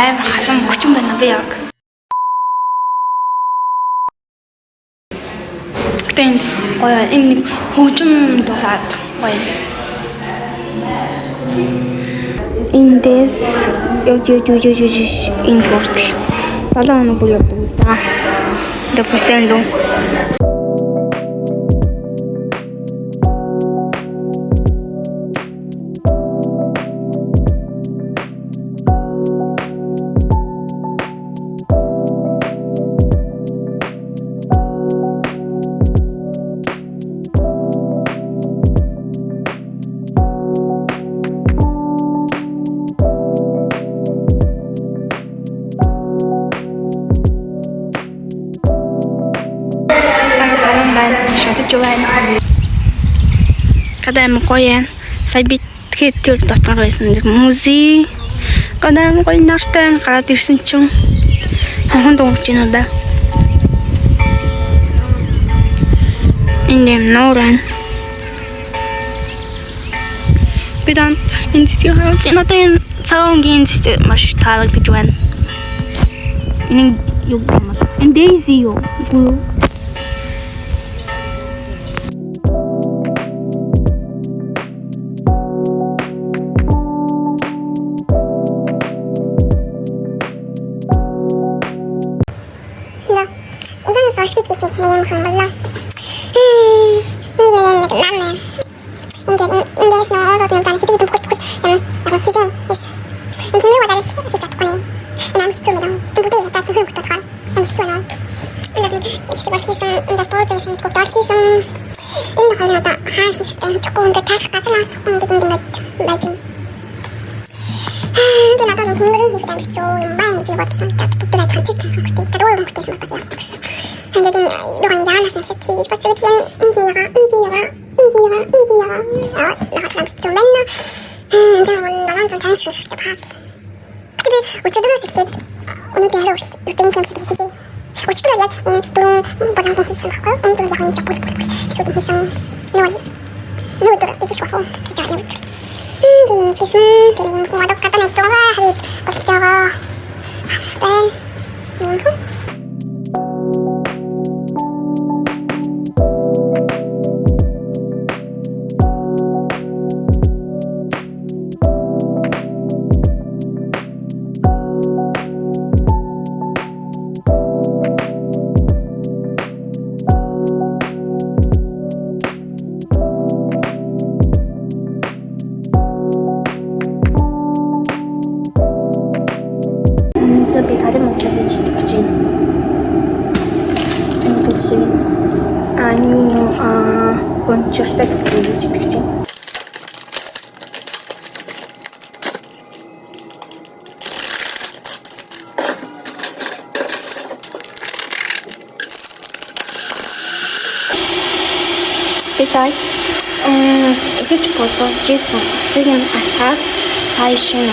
амар хасан мөрчин байна би яг. Тэн гоё энэ нэг хөгжим дураад гоё. Эндээс яг энэ хүртэл 7 хоног бүр явдаг байсан. Дэвсэн лөө. Kadang koyan, saya bitkit tur datang reisen di muzi. Kadang koyan narten kalau dirsin cung, hong dong cina dah. Ini noran. Bidan ini sih kalau cina ten caung gini sih masih tarik tujuan. Ini yuk amat. Ini Daisy yuk. Başka geçirtmelerim kırmızı. Lamne. İndes no ozo tem tani hipi pukut pukut. Yang kise yes. Intini wajari hitat kone. Nam hitu medam. Tubude hitat hulu kutot kan. Nam hitu na. Indas ikisi bakisem indas bozo isim kutot kisem. Inda halina ta har histen hitukun da tarh kasana hitukun da dingat bajin. Dina ta tingle hitan hitu bain hitu bakisem tat pupila transit kutot tadol kutot makasi yaptıks. Hande din doran janas na şekli başlayan indira. Ja, lahat ng tumenna. Diyan nalang tan tan shuf ta pas. Tabi uçudura siklet. Onu diyelim. Ülkenin temsilcisi. Uçudura ya durum bazında hissin hakkı. Onu da yakın yapış. Şurada hissin. Ne var? Ne olur? Bir şey var. Hiç ne olur? Dinin çizim. Dinin kumadak katan ettiğine hayır. Bakacağım. Ben. Neyim bu? Bir tane makyajı çıktık için. Ani konçurta çıktık için. Besides, if it was Jason, second asar, saya sih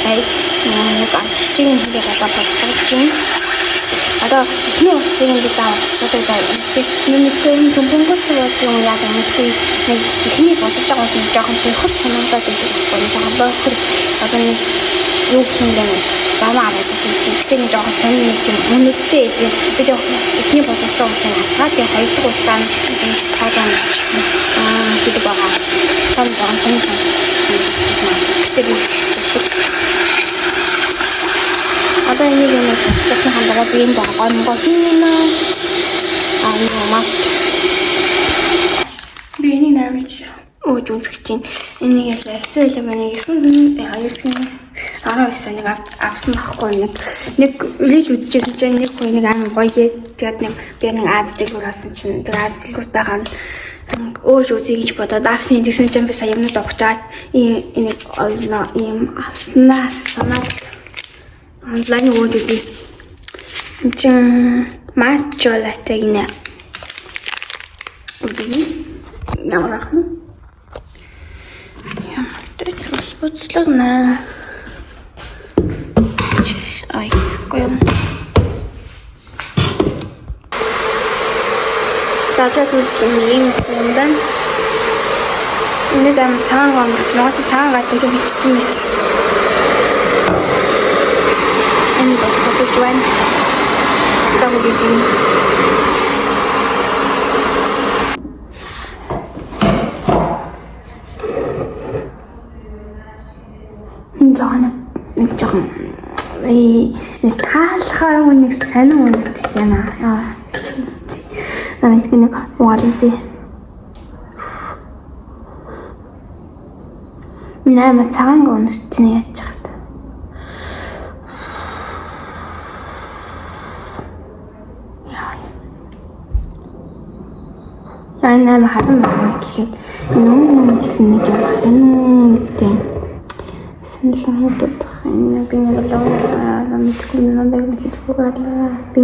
saya нэг амтчийн хийгээд одоо бодсооч чинь одоо ихний усыг бид асуудаг байна. Нэг төмбөнгөс юм яг нэг ихний босож байгаа юм жоохон төхөр санаандаа байна. Жоохон бохор одоо нэг юу хийлээ замаа аваад тийм жоохон сонир нэг юм үнэтэй бид ихний боссон юм асгаад хоёр дахь усаа таадаа гэдэг байгаа. Том жоохон сонир санагдаж ada ini gini, kita handal bikin bakal mengkosina, mas. Bikin namanya, ujung sekecil. Ini guys, saya cuma ini sini, sini. Bisa nih absen aku nih. Nih, lihat juga sih nih, ini kan boleh tiap nih, biar nih ada dekorasi cun, dekorasi bahan. Ujung sih pada absen di sini cuma bisa yang dokter. Ini Allah, ini absen sangat. Lagi wujud sih, macam macam lah tegnya. Udah, yang orang tu, ya, terus betul na. Ay, koyon. Jadi aku sini kemudian ini zaman tangan, masih tangan, tapi bicara mis. Амиг босож байна. Сагд ижин. Жохон таалахаар нэг сайн үнэт яана. Нэг угаалж. Наа цагаан гонорч яаж чад. Наа хатан басгаа гэхэд нүүн гэсэн нэг юм нэгтэй. Саналгуудад би нэг лоо мэдгүй надад хэлэхгүй би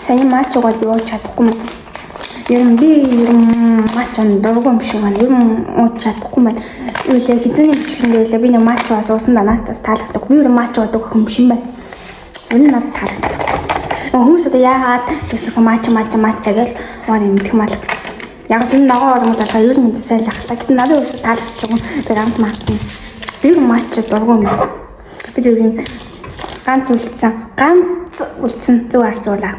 сайн матч угаад явж чадахгүй юм. Ер нь матчанд дургуун биш байгаа. Ер нь ууж чадахгүй байна. Үлээ хизээний бичлэгээр би нэг матч бас уусан данаатаас таалагддаг. Би ер нь матч уудаг юм шиг байна. Ер нь надад таалагддаг. Хүмүүс одоо яагаад гэсэн матч гэж уур юм гэх мал. Яг энэ ногоо ормод одоо ер нь сайн лахлаа. Гэтэл надад өсө таалагдсан юм. Би ганц матч. Тэр матч дургуун байна. Би тэр ганц үлдсэн зүг арцуулаа.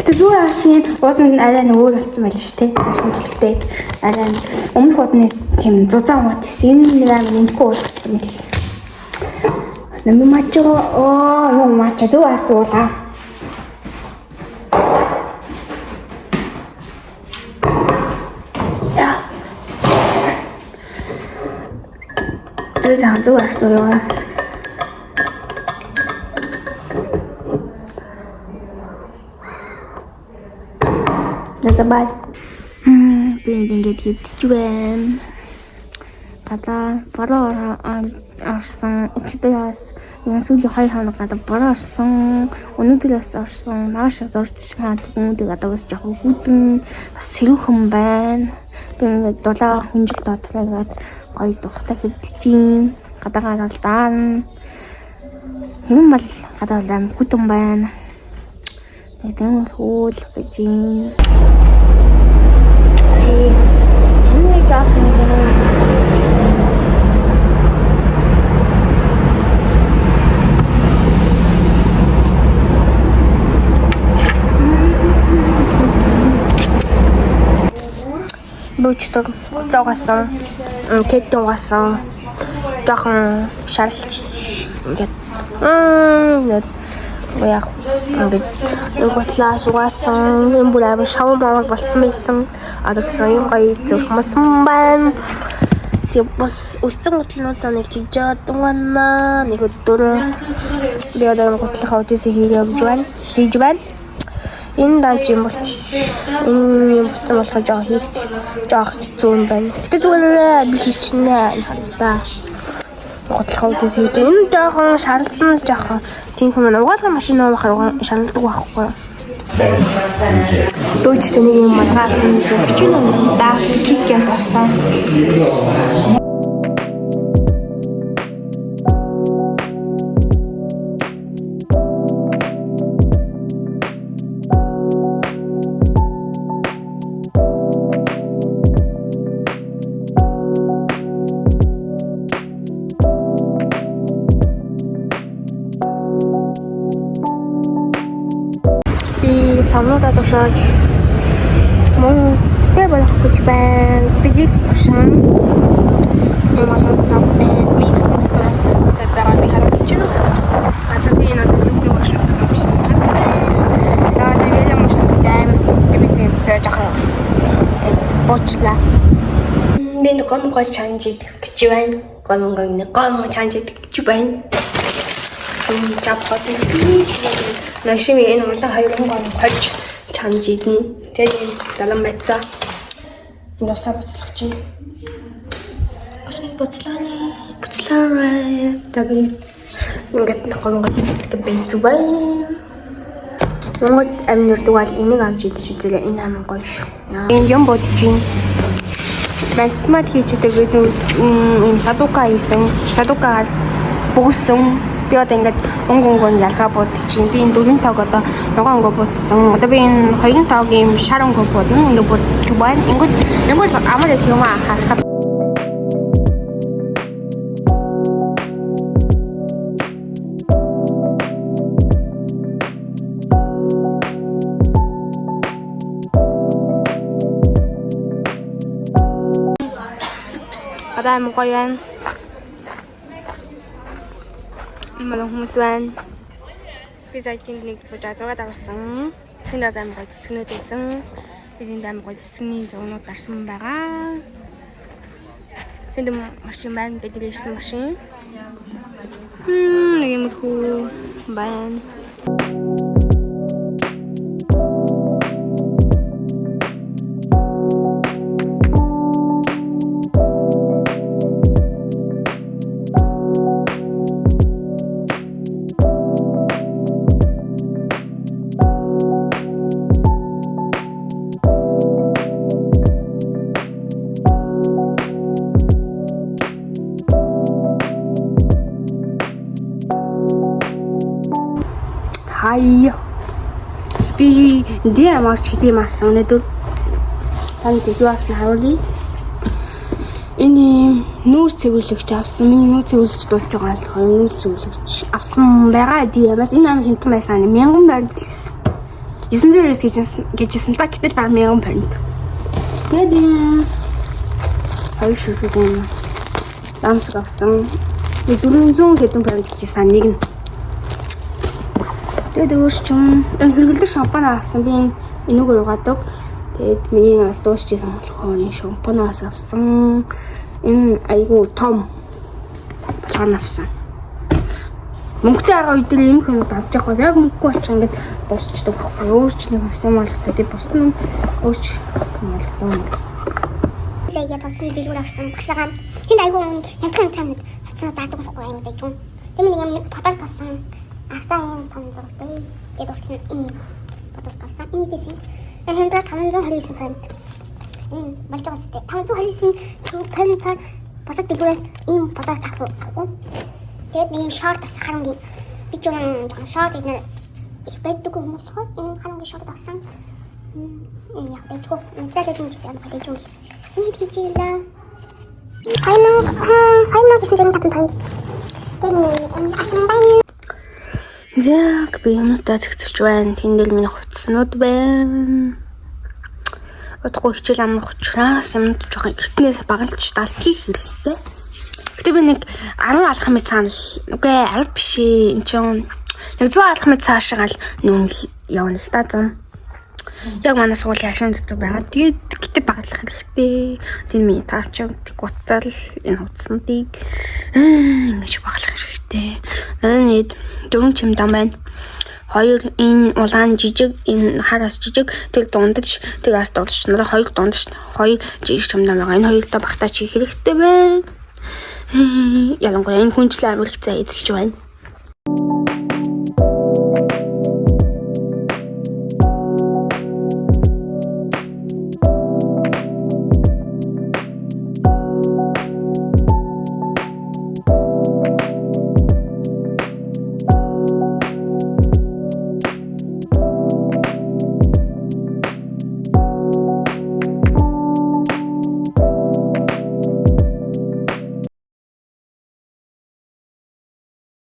Гэтэ зүг арчны уусанд арай нэг өөр болсон байл ш тэ. Ашиглалтай. Арай өмнөх удны тийм зузаан гот гэсэн энэ нэмэхгүй болсон юм. Нэмэ матч юу матч зүг арцуулаа. Зам зүг арцуулаа. Бай. Би ингээд хийчих байна. Гадаа бороо орсон. Ихтэйс сүүлийн 2 хоног гадаа бороо орсон. Өнөөдрөөс орсон. Наашаас орж чадсан. Тэгээд гадаа бас жоохон хүдэн бас сэрүүхэн байна. Би ингээд дулаа хүнжил дотраагаад гоё тухтай хэвдчихин. Гадаа гаралдаа. Юм бол гадаа хүдэн байна. Тэгээд хөөл бижин. Ini got me. Бочтог тогсон. Кэттогсон. Жохон шалж ингээд яг ингээд готлаа сугаасан юм бүр амар шавуу мавар болцсон байсан. Адагсан юм гоё зүрхмсэн байна. Тэг бас үлцэн готлнуудаа нэг чиж байгаа нэг өдөр би одоо готлохоо үдээс хийж байна. Энэ даач юм болч энэ юм болцсон болохоо жоох хэцүү юм байна. Гэтэ зүгээр би хийчихнэ хараа. Готлохоо үдээс хийж энэ жоохон шаналсан л жоохон тийм хүмүүс угаалгын машин уухаар шаналдаг байхгүй. Бөөчтэй нэг юм маргаасан зүгч юм да кикээс авсан. Самнуудаа тушааж мөн тэбэл хөгж байна. Билил тушаан. Ямарсан сам мэдээс сапера би харагдаж байна. Гадаа би надад зүг юу шиг байна. Яа сэвэлэн мөчс жаам гэдэг жоохон бочлаа. Би нэг гомгой чанж идэх гэж байна. Гомгой чанж идэх гэж байна. Чапхот Нашими энэ улаан хоёрын гомгойч чанж идэн. Тэгээд далан байцаа. Энэ усаа буцлах чинь. Ус буцлаа. Тэгээд ингээд гомгой идэх байж байна. Монгол амнууд дугаал энийг авч идэж үзээрэй. Энэ амин гоё шүү. Энэ юм бодож чинь математ хийчихдэг гэдэг садука хийсэн. Садукаар бүгсэн. Би одоо ингээд өнгөнгөнд ялгаа бодчих. Би энэ 4 таг одоо ногоон өнгө бодсон. Одоо би энэ 2 тагийн шар өнгө бодно. Ингээд бодчих байна. Ингээд амар юм харахад Надад амар гоё байна. Манай хүмүүс байна. Би зайтинг нэг сууж зугаад авсан. Тэнд амар гоё цэцгнүүд байсан. Тэнд амар гоё цэцгний зурнууд дарсан байгаа. Тэнд машин байна. Бидний ирсэн машин. Нэг юм хүү байна. Хай. Би дэмарч хийм авсан өнөдөр. Таны юу авсан харуулъя. Энэ нүүр цэвэрлэгч авсан. Миний нүүр цэвэрлэгч дуусч байгаа л нүүр цэвэрлэгч авсан байгаа дэмээс энэ амар хэмтэн байсан 1000 барилт гэсэн. 900 гэжсэн та гэтэл баг 1000 барилт. Тэгээд хоёр шилдэг юм. Дамсаг авсан. 400 хэдэн барилт гэсэн нэг нь. Тэгээд өөрчм хэрэглэдэг шампань авсан. Би энэнийг угаадаг. Тэгээд миний нас дуусчихсан болохоор энэ шампанаас авсан. Энэ айгу том цаан авсан. Мөнгөтэй байгаа үед ийм хүмүүс авч явах яг мөнгөгүй болчих ингээд дуусчдаг байхгүй. Өөрчлөг авсан болохтой. Тэгээд бусд нь өөрч болохгүй. Я просто бигур авсан. Багшагаа тэнд айгу хямдхан мэд хацаа заадаг байхгүй юм даа юм. Тэгээд нэг юм бодол тавсан. Автаа юм том зуртай. Тэгээд урт нь бодол тавсан. Энэ дэсэн. Хэмдээ 529 франк. Болж байгаа зү 529 франк босод дэлгүүрээс ийм бодол тавсан. Тэгээд нэг юм шорт авсан харангийн би ч юм шорт их байдаг юм болохоор ийм харангийн шорт авсан. Энэ яг тэггүй. Тэгээд энэ чинь амар гэдэг юм. Энэ хийжээ. Хайнаа гэсэн юм татан панч. Тэгээд асан байна. Яг би юмудаа зэгцэлж байна. Тэндэл миний хувцснууд байна. Утгагүй хичээл амнах учраас юмд жоохон эртнээс багалж далхий хэрэгтэй. Гэтэ би нэг 10 алхам цаана үгүй 10 биш ээ. Энд чинь яг 100 алхам цаашаал нүн явна л та 100. Яг манай суулын хашаан дотор байгаа. Тэгээд гэтэ багалах хэрэгтэй. Тэр миний таач гутал энэ хувцснуудыг ингэж багалах хэрэгтэй. Надад 4 чимдам байна. Хоёр энэ улаан жижиг, энэ хараас жижиг, тэр дундаж, тэгээс дундаж. Надад хоёр дундаж, хоёр жижиг чимдам байгаа. Энэ хоёртой багтаач хийх хэрэгтэй байна. Ялангуяа энэ хүнчлэн амир их зай эзэлж байна.